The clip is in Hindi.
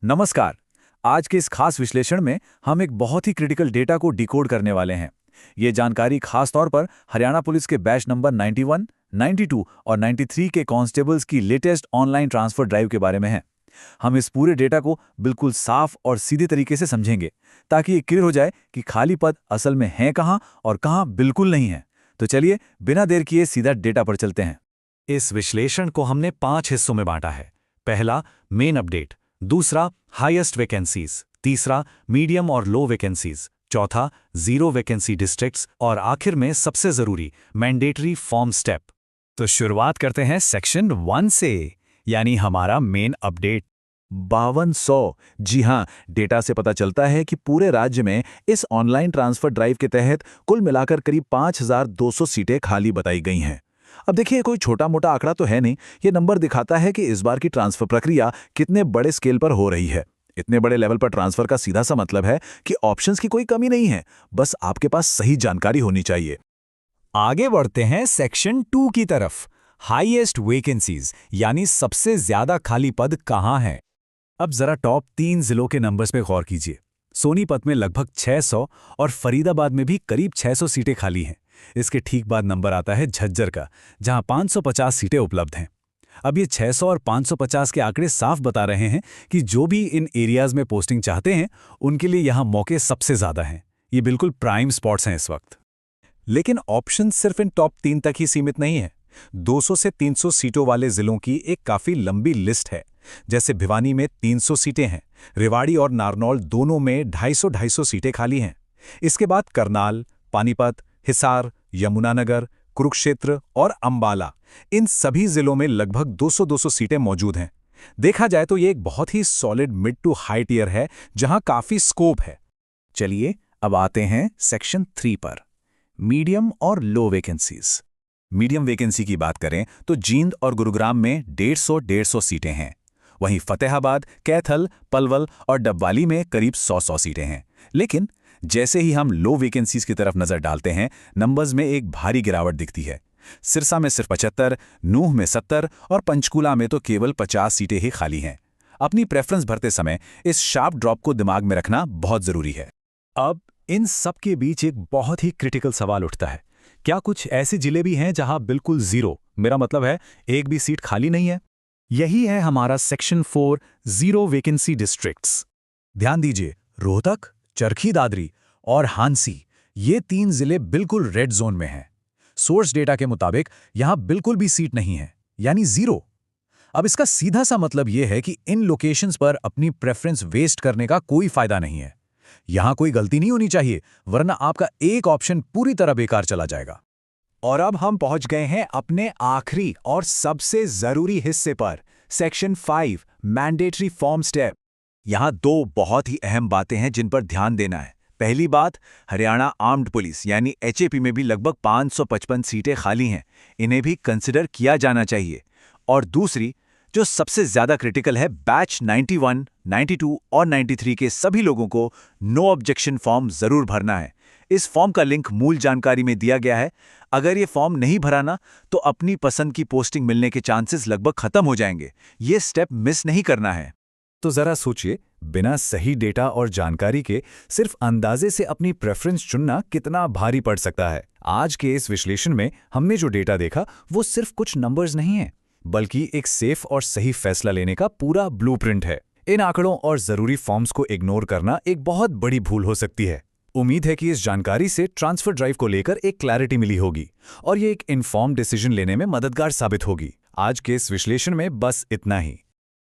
नमस्कार। आज के इस खास विश्लेषण में हम एक बहुत ही क्रिटिकल डेटा को डिकोड करने वाले हैं। ये जानकारी खास तौर पर हरियाणा पुलिस के बैच नंबर 91, 92 और 93 के कांस्टेबल्स की लेटेस्ट ऑनलाइन ट्रांसफर ड्राइव के बारे में है। हम इस पूरे डेटा को बिल्कुल साफ और सीधे तरीके से समझेंगे ताकि ये क्लियर हो जाए कि खाली पद असल में हैं कहाँ और कहाँ बिल्कुल नहीं है। तो चलिए बिना देर किए सीधा डेटा पर चलते हैं। इस विश्लेषण को हमने 5 हिस्सों में बांटा है। पहला, मेन अपडेट। दूसरा, हाईएस्ट वैकेंसीज। तीसरा, मीडियम और लो वैकेंसीज। चौथा, जीरो वैकेंसी डिस्ट्रिक्ट्स। और आखिर में सबसे जरूरी, मैंडेटरी फॉर्म स्टेप। तो शुरुआत करते हैं सेक्शन 1 से, यानी हमारा मेन अपडेट। 5200। जी हाँ, डेटा से पता चलता है कि पूरे राज्य में इस ऑनलाइन ट्रांसफर ड्राइव के तहत कुल मिलाकर करीब 5200 सीटें खाली बताई गई हैं। अब देखिए, कोई छोटा मोटा आंकड़ा तो है नहीं, ये नंबर दिखाता है कि इस बार की ट्रांसफर प्रक्रिया कितने बड़े स्केल पर हो रही है। इतने बड़े लेवल पर ट्रांसफर का सीधा सा मतलब है कि ऑप्शंस की कोई कमी नहीं है, बस आपके पास सही जानकारी होनी चाहिए। आगे बढ़ते हैं सेक्शन 2 की तरफ। हाईएस्ट वैकेंसीज, यानी सबसे ज्यादा खाली पद कहां हैं। अब जरा टॉप 3 जिलों के नंबर्स पे गौर कीजिए। सोनीपत में लगभग 600 और फरीदाबाद में भी करीब 600 सीटें खाली हैं। इसके ठीक बाद नंबर आता है झज्जर का, जहां 550 सीटें उपलब्ध हैं। अब ये 600 और 550 के आंकड़े साफ बता रहे हैं कि जो भी इन एरियाज में पोस्टिंग चाहते हैं, उनके लिए यहां मौके सबसे ज्यादा हैं। ये बिल्कुल प्राइम स्पॉट्स हैं इस वक्त। लेकिन ऑप्शन सिर्फ इन टॉप 3 तक ही सीमित नहीं है। 200 से 300 सीटों वाले जिलों की एक काफी लंबी लिस्ट है। जैसे भिवानी में 300 सीटें हैं, रेवाड़ी और नारनौल दोनों में 250 सीटें खाली हैं। इसके बाद करनाल, पानीपत, हिसार, यमुनानगर, कुरुक्षेत्र और अंबाला, इन सभी जिलों में लगभग 200-200 सीटें मौजूद हैं। देखा जाए तो ये एक बहुत ही solid mid to high tier है, जहां काफी स्कोप है। चलिए अब आते हैं सेक्शन 3 पर, मीडियम और लो वैकेंसीज। मीडियम वैकेंसी की बात करें तो जींद और गुरुग्राम में 150 सीटें हैं। वहीं फतेहाबाद, कैथल, पलवल और डबवाली में करीब 100 सीटें हैं। लेकिन जैसे ही हम लो वैकेंसीज की तरफ नजर डालते हैं, नंबर्स में एक भारी गिरावट दिखती है। सिरसा में सिर्फ 75, नूह में 70 और पंचकूला में तो केवल 50 सीटें ही खाली हैं। अपनी प्रेफरेंस भरते समय इस शार्प ड्रॉप को दिमाग में रखना बहुत जरूरी है। अब इन सब के बीच एक बहुत ही क्रिटिकल सवाल उठता है, क्या कुछ ऐसे जिले भी हैं जहां बिल्कुल जीरो, मेरा मतलब है एक भी सीट खाली नहीं है। यही है हमारा सेक्शन 4, जीरो वैकेंसी डिस्ट्रिक्ट्स। ध्यान दीजिए, रोहतक, चरखी दादरी और हांसी, ये 3 जिले बिल्कुल रेड जोन में हैं। सोर्स डेटा के मुताबिक यहां बिल्कुल भी सीट नहीं है, यानी जीरो। अब इसका सीधा सा मतलब यह है कि इन लोकेशंस पर अपनी प्रेफरेंस वेस्ट करने का कोई फायदा नहीं है। यहां कोई गलती नहीं होनी चाहिए, वरना आपका एक ऑप्शन पूरी तरह बेकार चला जाएगा। और अब हम पहुंच गए हैं अपने आखिरी और सबसे जरूरी हिस्से पर, सेक्शन 5, मैंडेटरी फॉर्म स्टेप। यहां 2 बहुत ही अहम बातें हैं जिन पर ध्यान देना है। पहली बात, हरियाणा आर्म्ड पुलिस यानी एचएपी में भी लगभग 555 सीटें खाली हैं, इन्हें भी कंसिडर किया जाना चाहिए। और दूसरी, जो सबसे ज्यादा क्रिटिकल है, बैच 91, 92 और 93 के सभी लोगों को नो ऑब्जेक्शन फॉर्म जरूर भरना है। इस फॉर्म का लिंक मूल जानकारी में दिया गया है। अगर ये फॉर्म नहीं भराना तो अपनी पसंद की पोस्टिंग मिलने के चांसेस लगभग खत्म हो जाएंगे। ये स्टेप मिस नहीं करना है। तो जरा सोचिए, बिना सही डेटा और जानकारी के सिर्फ अंदाजे से अपनी प्रेफरेंस चुनना कितना भारी पड़ सकता है। आज के इस विश्लेषण में हमने जो डेटा देखा वो सिर्फ कुछ नंबर्स नहीं है, बल्कि एक सेफ और सही फैसला लेने का पूरा ब्लूप्रिंट है। इन आंकड़ों और जरूरी फॉर्म्स को इग्नोर करना एक बहुत बड़ी भूल हो सकती है। उम्मीद है कि इस जानकारी से ट्रांसफर ड्राइव को लेकर एक क्लैरिटी मिली होगी और ये एक इन्फॉर्म्ड डिसीजन लेने में मददगार साबित होगी। आज के इस विश्लेषण में बस इतना ही।